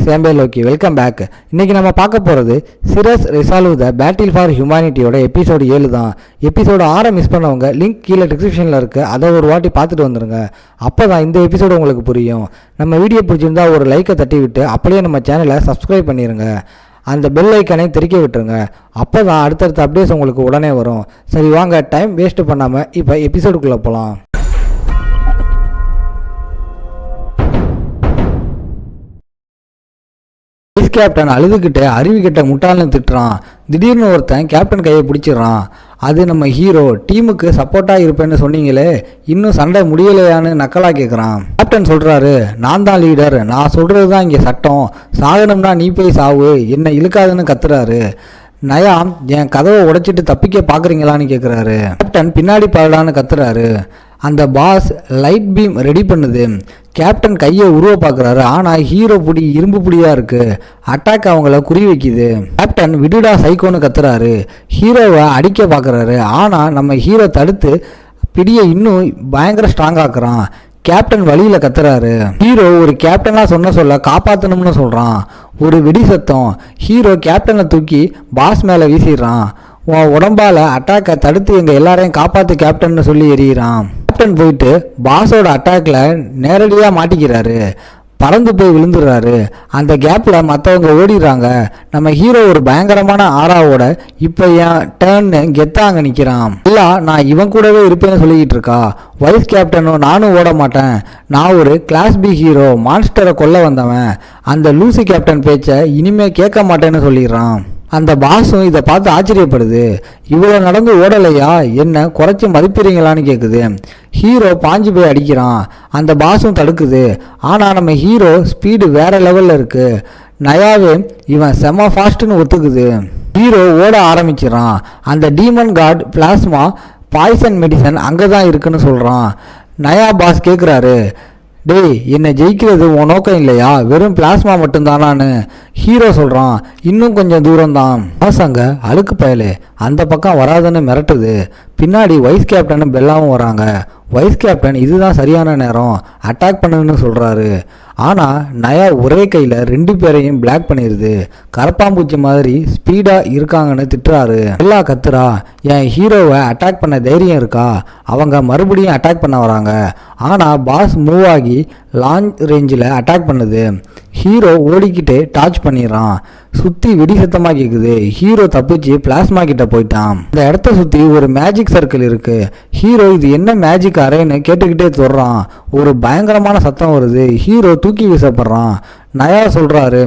சேம்பே Loki welcome back. இன்றைக்கி நம்ம பார்க்க போகிறது Cyrus resolve the battle for ஹியூமனிட்டியோட எபிசோடு 7 தான். எபிசோடு 6 மிஸ் பண்ணவங்க லிங்க் கீழே டிஸ்கிரிப்ஷனில் இருக்குது, அதை ஒரு வாட்டி பார்த்துட்டு வந்துடுங்க. அப்போ தான் இந்த எபிசோடு உங்களுக்கு புரியும். நம்ம வீடியோ பிடிச்சிருந்தா ஒரு லைக்கை தட்டி விட்டு அப்படியே நம்ம சேனலை சப்ஸ்கிரைப் பண்ணிடுங்க. அந்த பெல் ஐக்கனை தெரிக்க விட்டுருங்க. அப்போ தான் அடுத்தடுத்த அப்டேட்ஸ் உங்களுக்கு உடனே வரும். சரி வாங்க, டைம் வேஸ்ட் பண்ணாமல் இப்போ எபிசோடுக்குள்ளே போகலாம். வைஸ் கேப்டன் அழுதுகிட்டு அறிவுகிட்ட முட்டாள்னு திட்டுறான். திடீர்னு ஒருத்தன் கேப்டன் கையை பிடிச்சிடறான். அது நம்ம ஹீரோ. டீமுக்கு சப்போர்ட்டாக இருப்பேன்னு சொன்னீங்களே, இன்னும் சண்டை முடியலையான்னு நக்கலாக கேட்குறான். கேப்டன் சொல்கிறாரு, நான் தான் லீடர், நான் சொல்கிறது தான் இங்கே சட்டம், சாகணும்னா நீ போய் சாவு, என்னை இழுக்காதுன்னு கத்துறாரு. நயா என் கதவை உடைச்சிட்டு தப்பிக்க பார்க்குறீங்களான்னு கேட்குறாரு. கேப்டன் பின்னாடி பாடலான்னு கத்துறாரு. அந்த பாஸ் லைட் பீம் ரெடி பண்ணுது. கேப்டன் கையை உருவ பார்க்குறாரு. ஆனால் ஹீரோ புடி இரும்பு புடியாக இருக்குது. அட்டாக் அவங்கள குறி வைக்குது. கேப்டன் விடுடா சைக்கோன்னு கத்துறாரு. ஹீரோவை அடிக்க பார்க்குறாரு. ஆனால் நம்ம ஹீரோ தடுத்து பிடியை இன்னும் பயங்கர ஸ்ட்ராங்காக்குறான். கேப்டன் வழியில் கத்துறாரு. ஹீரோ ஒரு கேப்டனாக சொல்ல காப்பாற்றணும்னு சொல்கிறான். ஒரு வெடி சத்தம். ஹீரோ கேப்டனை தூக்கி பாஸ் மேலே வீசிடுறான். உன் உடம்பால் அட்டாக்கை தடுத்து எங்கள் எல்லாரையும் காப்பாற்று கேப்டன்னு சொல்லி எறிகிறான். கேப்டன் போயிட்டு பாஸோட அட்டாக்ல நேரடியாக மாட்டிக்கிறாரு. பறந்து போய் விழுந்துடுறாரு. அந்த கேப்பில் மற்றவங்க ஓடிடுறாங்க. நம்ம ஹீரோ ஒரு பயங்கரமான ஆறாவோட இப்போ என் டேர்ன்னு கெத்தாங்க நிற்கிறான். இல்லை, நான் இவன் கூடவே இருப்பேன்னு சொல்லிக்கிட்டு இருக்கா. வைஸ் கேப்டனும் நானும் ஓட மாட்டேன், நான் ஒரு கிளாஸ் பி ஹீரோ, மான்ஸ்டரை கொல்ல வந்தவன், அந்த லூசி கேப்டன் பேச்சை இனிமே கேட்க மாட்டேன்னு சொல்லிடுறான். அந்த பாஸும் இதை பார்த்து ஆச்சரியப்படுது. இவ்வளோ நடந்து ஓடலையா, என்ன குறைச்சி மதிப்பிடுறீங்களான்னு கேட்குது. ஹீரோ பாஞ்சு போய் அடிக்கிறான். அந்த பாஸும் தடுக்குது. ஆனால் நம்ம ஹீரோ ஸ்பீடு வேற லெவலில் இருக்குது. நயாவே இவன் செம ஃபாஸ்ட்டுன்னு ஒத்துக்குது. ஹீரோ ஓட ஆரம்பிச்சிடறான். அந்த demon god plasma poison medicine அங்கே தான் இருக்குன்னு சொல்கிறான். நயா பாஸ் கேட்குறாரு, டேய் என்னை ஜெயிக்கிறது உன் நோக்கம் இல்லையா, வெறும் பிளாஸ்மா மட்டும்தானான்னு. ஹீரோ சொல்கிறான், இன்னும் கொஞ்சம் தூரம்தான். பாசாங்க அழுக்கு பயலே, அந்த பக்கம் வராதுன்னு மிரட்டுது. பின்னாடி வைஸ் கேப்டனும் பெல்லாவும் வராங்க. வைஸ் கேப்டன் இதுதான் சரியான நேரம், அட்டாக் பண்ணுன்னு சொல்கிறாரு. ஆனால் நயா ஒரே கையில் 2 பேரையும் பிளாக் பண்ணிடுது. கரப்பாம்பூச்சி மாதிரி ஸ்பீடாக இருக்காங்கன்னு திட்டுறாரு. எல்லா கத்துறா, என் ஹீரோவை அட்டாக் பண்ண தைரியம் இருக்கா, அவங்க மறுபடியும் அட்டாக் பண்ண வராங்க. ஆனால் பாஸ் மூவ் ஆகி லான்ச் ரேஞ்சில் அட்டாக் பண்ணுது. ஹீரோ ஓடிக்கிட்டே டார்ச் பண்ணிடுறான். சுற்றி வெடி சத்தமாக கேட்குது. ஹீரோ தப்பிச்சு பிளாஸ்மா கிட்ட போயிட்டான். இந்த இடத்த சுற்றி ஒரு மேஜிக் சர்க்கிள் இருக்கு. ஹீரோ இது என்ன மேஜிக் அறைன்னு கேட்டுக்கிட்டே தொடுறான். ஒரு பயங்கரமான சத்தம் வருது. ஹீரோ தூக்கி வீசப்படுறான். நயா சொல்கிறாரு,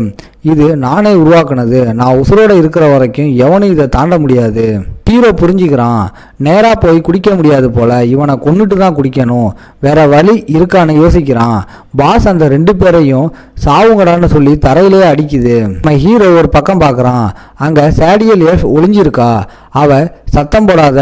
இது நானே உருவாக்குனது, நான் உசுரோட இருக்கிற வரைக்கும் எவனும் இதை தாண்ட முடியாது. ஹீரோ புரிஞ்சுக்கிறான். நேராக போய் குடிக்க முடியாது போல, இவனை கொன்னுட்டு தான் குடிக்கணும், வேற வழி இருக்கான்னு யோசிக்கிறான். பாஸ் அந்த 2 பேரையும் சாவுங்கடான்னு சொல்லி தரையிலே அடிக்குது. நம்ம ஹீரோ ஒரு பக்கம் பார்க்குறான். அங்கே சேடியல் எஃப் ஒளிஞ்சிருக்கா. அவ சத்தம் போடாத,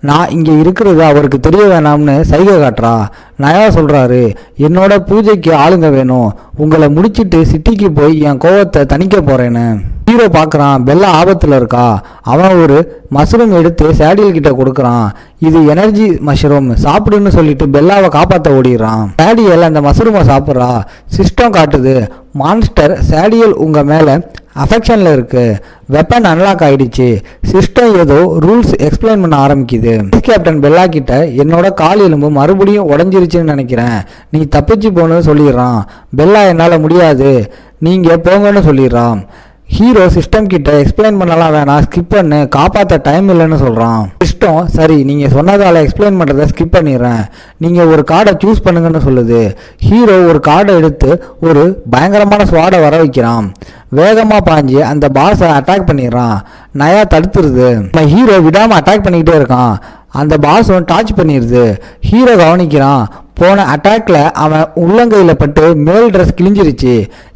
நான் இங்கே இருக்கிறது அவருக்கு தெரிய வேணாம்னு சைகை காட்டுறா. நயா சொல்கிறாரு, என்னோட பூஜைக்கு ஆளுங்க வேணும், உங்களை முடிச்சிட்டு சிட்டிக்கு போய் என் கோவத்தை தணிக்க போகிறேன்னு. ஹீரோ பார்க்குறான், பெல்லா ஆபத்தில் இருக்கா. அவன் ஒரு மஷ்ரூம் எடுத்து சேடியல் கிட்ட கொடுக்குறான். இது எனர்ஜி மஷ்ரூம், சாப்பிடுன்னு சொல்லிட்டு பெல்லாவை காப்பாற்ற ஓடிடுறான். சேடியல் அந்த மஷ்ரூமை சாப்பிட்றா. சிஸ்டம் காட்டுது, மான்ஸ்டர் சேடியல் உங்கள் மேலே அஃபெக்ஷனில் இருக்குது, வெப்பன் அன்லாக் ஆகிடுச்சு. சிஸ்டம் ஏதோ ரூல்ஸ் எக்ஸ்பிளைன் பண்ண ஆரம்பிக்குது. கேப்டன் பெல்லா கிட்ட என்னோட கால் எலும்பு மறுபடியும் உடஞ்சிருச்சுன்னு நினைக்கிறேன், நீ தப்பிச்சு போன்னு சொல்லிடுறான். பெல்லா என்னால் முடியாது, நீங்கள் போங்கன்னு சொல்லிடுறான். ஹீரோ சிஸ்டம் கிட்ட எக்ஸ்பிளைன் பண்ணலாம் வேணாம், ஸ்கிப் பண்ணு, காப்பாற்ற டைம் இல்லைன்னு சொல்கிறான். சிஸ்டம் சரி, நீங்கள் சொன்னதால் எக்ஸ்பிளைன் பண்ணுறதை ஸ்கிப் பண்ணிடுறேன், நீங்கள் ஒரு கார்டை சூஸ் பண்ணுங்கன்னு சொல்லுது. ஹீரோ ஒரு கார்டை எடுத்து ஒரு பயங்கரமான ஸ்வாடை வர வைக்கிறான். வேகமாக பாஞ்சு அந்த பாஸை அட்டாக் பண்ணிடுறான். நயா தடுத்துருது. நம்ம ஹீரோ விடாமல் அட்டாக் பண்ணிக்கிட்டே இருக்கான். அந்த பாஸும் டார்ச் பண்ணிடுது. ஹீரோ கவனிக்கிறான். போன அட்டாக்ல அவன் உள்ளங்கையில் பட்டு மேல் ட்ரெஸ் கிழிஞ்சிருச்சு.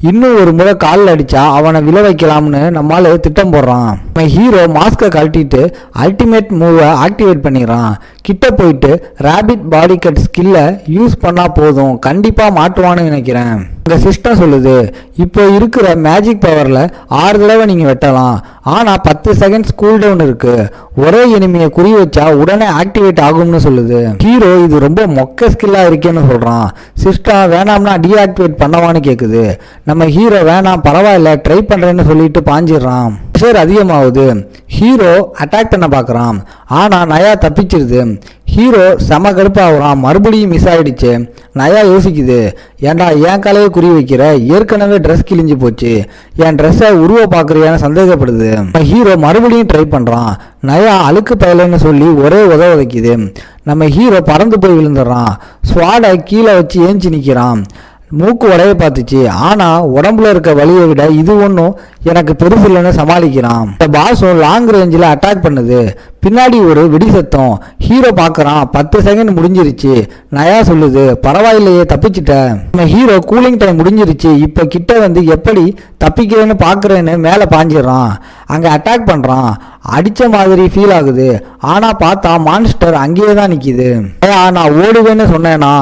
இன்னும் ஒரு முறை காலில் அடித்தா அவனை விழ வைக்கலாம்னு நம்மால் திட்டம் போடுறான். நம்ம ஹீரோ மாஸ்கை கழட்டிட்டு அல்டிமேட் மூவை ஆக்டிவேட் பண்ணிடுறான். கிட்ட போயிட்டு ரேபிட் பாடி கட் ஸ்கில்லை யூஸ் பண்ணால் போதும், கண்டிப்பாக மாட்டுவான்னு நினைக்கிறேன். இந்த சிஸ்டம் சொல்லுது, இப்போ இருக்கிற மேஜிக் பவரில் 6 தடவை நீங்கள் வெட்டலாம், ஆனால் 10 செகண்ட்ஸ் கூல் டவுன் இருக்கு. ஒரே எனிமியை குறி வச்சா உடனே ஆக்டிவேட் ஆகும்னு சொல்லுது. ஹீரோ இது ரொம்ப மொக்க ஸ்கில்லாக இருக்கேன்னு சொல்கிறான். சிஸ்டம் வேணாம்னா டீஆக்டிவேட் பண்ணவான்னு கேட்குது. நம்ம ஹீரோ வேணாம் பரவாயில்ல ட்ரை பண்ணுறேன்னு சொல்லிட்டு பாஞ்சிடுறான். ப்ரெஷர் அதிகமாகுது. ஹீரோ அட்டாக் பண்ண பார்க்குறான், ஆனால் நயா தப்பிச்சிருது. ஹீரோ செம கடுப்பாகிறான். மறுபடியும் மிஸ் ஆகிடுச்சு. நயா யோசிக்குது, ஏன்டா என் கலையை குறி வைக்கிற, ஏற்கனவே ட்ரெஸ் கிழிஞ்சு போச்சு, என் ட்ரெஸ்ஸை உருவ பார்க்குறியான்னு சந்தேகப்படுது. ஹீரோ மறுபடியும் ட்ரை பண்ணுறான். நயா அழுக்கு பயலைன்னு சொல்லி ஒரே உதைக்குது. நம்ம ஹீரோ பறந்து போய் விழுந்துடுறான். ஸ்வாடை கீழே வச்சு ஏஞ்சி நிற்கிறான். மூக்கு உடைய பார்த்துச்சு, ஆனால் உடம்புல இருக்க வலியை விட இது ஒன்றும் எனக்கு பெருசு இல்லைன்னு சமாளிக்கிறான். இந்த பாஸும் லாங் ரேஞ்சில் அட்டாக் பண்ணுது. பின்னாடி ஒரு வெடி சத்தம். ஹீரோ பார்க்குறான், 10 செகண்ட் முடிஞ்சிருச்சு. நயா சொல்லுது, பரவாயில்லையே தப்பிச்சிட்ட. நம்ம ஹீரோ கூலிங் டைம் முடிஞ்சிருச்சு, இப்போ கிட்ட வந்து எப்படி தப்பிக்கிறேன்னு பார்க்குறேன்னு மேலே பாஞ்சிடறான். அங்கே அட்டாக் பண்ணுறான். அடித்த மாதிரி ஃபீல் ஆகுது, ஆனால் பார்த்தா மான்ஸ்டர் அங்கேயே தான் நிற்கிது. நான் ஓடுவேன்னு சொன்னேன்னா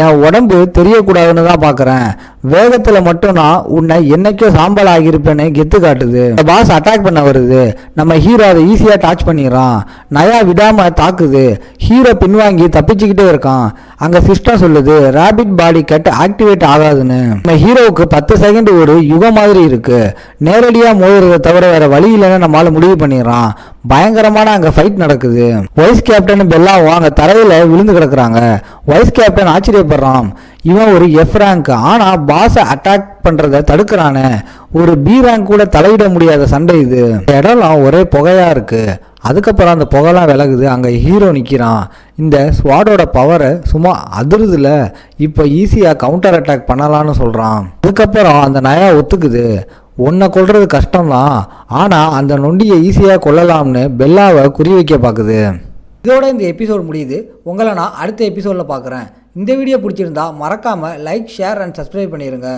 என் உடம்பு தெரியக்கூடாதுன்னு தான் பார்க்குறேன். வேகத்தில் மட்டும் நான் உன்னை என்னைக்கோ சாம்பல் ஆகியிருப்பேன்னு கெத்து காட்டுது. பாஸ் அட்டாக் பண்ண வருது. நம்ம ஹீரோ அதை ஈஸியாக டாச் பண்ணிடுறான். நயா விடாம தாக்குது. ஹீரோ பின்வாங்கி தப்பிச்சுக்கிட்டே இருக்கான். அங்கே சிஸ்டம் சொல்லுது, ரேபிட் பாடி கட் ஆக்டிவேட் ஆகாதுன்னு. நம்ம ஹீரோவுக்கு 10 செகண்ட் ஒரு யுகம் மாதிரி இருக்கு. நேரடியாக மோதுறதை தவிர வேற வழி இல்லைன்னு நம்மளால முடிவு பண்ணிடுறான். பயங்கரமான அங்கே ஃபைட் நடக்குது. வைஸ் கேப்டன் பெல்லாவும் அங்கே தரையில் விழுந்து கிடக்குறாங்க. வைஸ் கேப்டன் ஆச்சரியப்படுறான், இவன் ஒரு எஃப் ரேங்க், ஆனால் பாஸை அட்டாக் பண்ணுறதை தடுக்கிறானே. ஒரு பி ரேங்க் கூட தலையிட முடியாத சண்டை இது. இடம்லாம் ஒரே புகையாக இருக்குது. அதுக்கப்புறம் அந்த புகைலாம் விலகுது. அங்கே ஹீரோ நிற்கிறான். இந்த ஸ்வாடோட பவரை சும்மா அதிருதுல, இப்போ ஈஸியாக கவுண்டர் அட்டாக் பண்ணலான்னு சொல்கிறான். அதுக்கப்புறம் அந்த நயா ஒத்துக்குது, உன்னை கொல்றது கஷ்டம்தான், ஆனால் அந்த நொண்டியை ஈஸியாக கொல்லலாம்னு பெல்லாவை குறி வைக்க பார்க்குது. இதோட இந்த எபிசோட் முடியுது. உங்களை நான் அடுத்த எபிசோடில் பார்க்குறேன். இந்த வீடியோ பிடிச்சிருந்தா மறக்காமல் லைக், ஷேர் அண்ட் சப்ஸ்கிரைப் பண்ணிடுங்க.